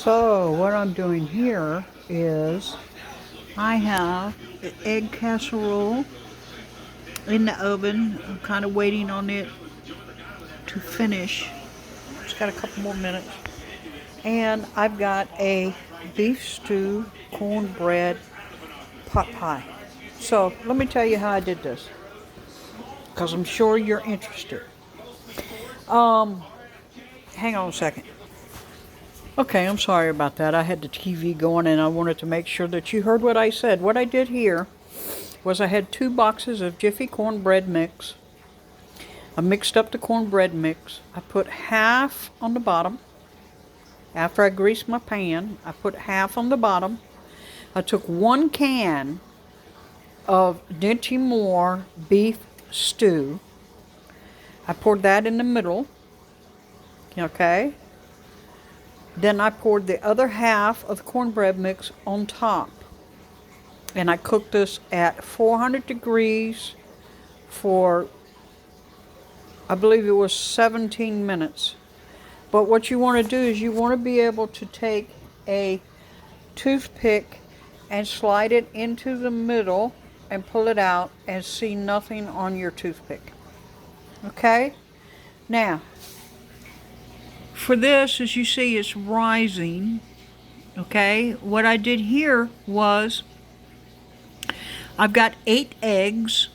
So what I'm doing here is I have the egg casserole in the oven. I'm kind of waiting on it to finish. It's got a couple more minutes. And I've got a beef stew cornbread pot pie. So let me tell you how I did this, because I'm sure you're interested. Hang on a second. Okay, I'm sorry about that. I had the TV going and I wanted to make sure that you heard what I said. What I did here was I had 2 boxes of Jiffy cornbread mix. I mixed up the cornbread mix. I put half on the bottom. After I greased my pan, I put half on the bottom. I took 1 can of dinty beef stew. I poured that in the middle. Okay. Then I poured the other half of the cornbread mix on top. And I cooked this at 400 degrees for, I believe it was 17 minutes. But what you want to do is you want to be able to take a toothpick and slide it into the middle and pull it out and see nothing on your toothpick. Okay? Now, for this, as you see, it's rising. Okay? What I did here was I've got 8 eggs,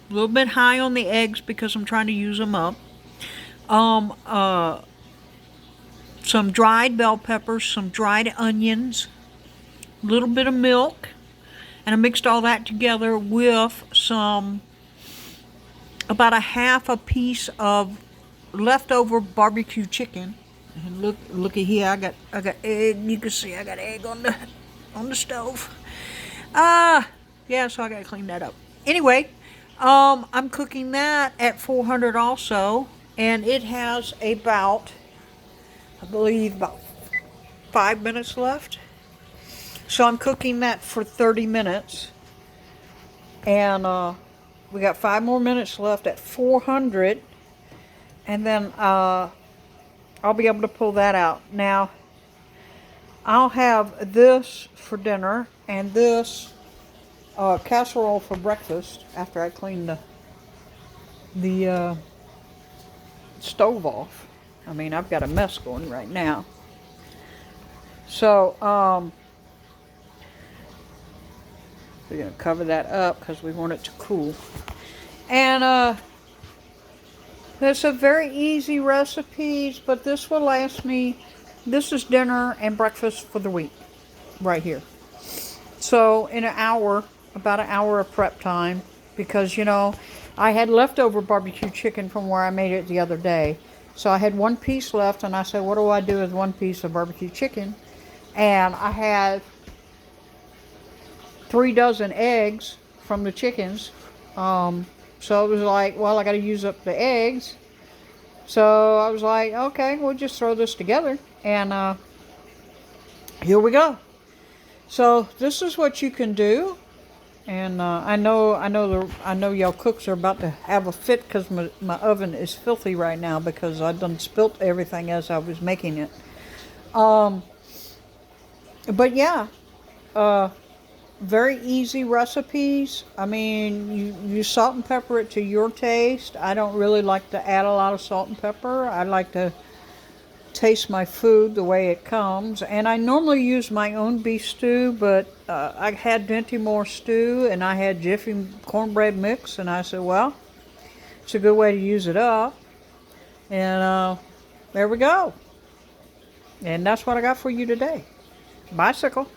a little bit high on the eggs because I'm trying to use them up. Some dried bell peppers, some dried onions, a little bit of milk, and I mixed all that together with about a half a piece of leftover barbecue chicken. And looky here, I got egg. You can see I got egg on the stove. Yeah, so I gotta clean that up. Anyway, I'm cooking that at 400 also, and it has about, I believe, about 5 minutes left. So I'm cooking that for 30 minutes. And we got 5 more minutes left at 400. And then I'll be able to pull that out. Now, I'll have this for dinner and this casserole for breakfast after I clean the stove off. I mean, I've got a mess going right now. So, we're going to cover that up because we want it to cool. And, it's a very easy recipe, but this will last me. This is dinner and breakfast for the week, right here. So, in an hour, about an hour of prep time, because, you know, I had leftover barbecue chicken from where I made it the other day. So I had 1 piece left, and I said, what do I do with 1 piece of barbecue chicken? And I had 3 dozen eggs from the chickens. So it was like, well, I got to use up the eggs. So I was like, okay, we'll just throw this together. And here we go. So this is what you can do. And I know y'all cooks are about to have a fit because my oven is filthy right now because I done spilt everything as I was making it. But yeah, very easy recipes. I mean, you salt and pepper it to your taste. I don't really like to add a lot of salt and pepper. I like to taste my food the way it comes. And I normally use my own beef stew, but I had dinty stew and I had Jiffy cornbread mix, and I said, well, it's a good way to use it up. And there we go. And that's what I got for you today. Bicycle.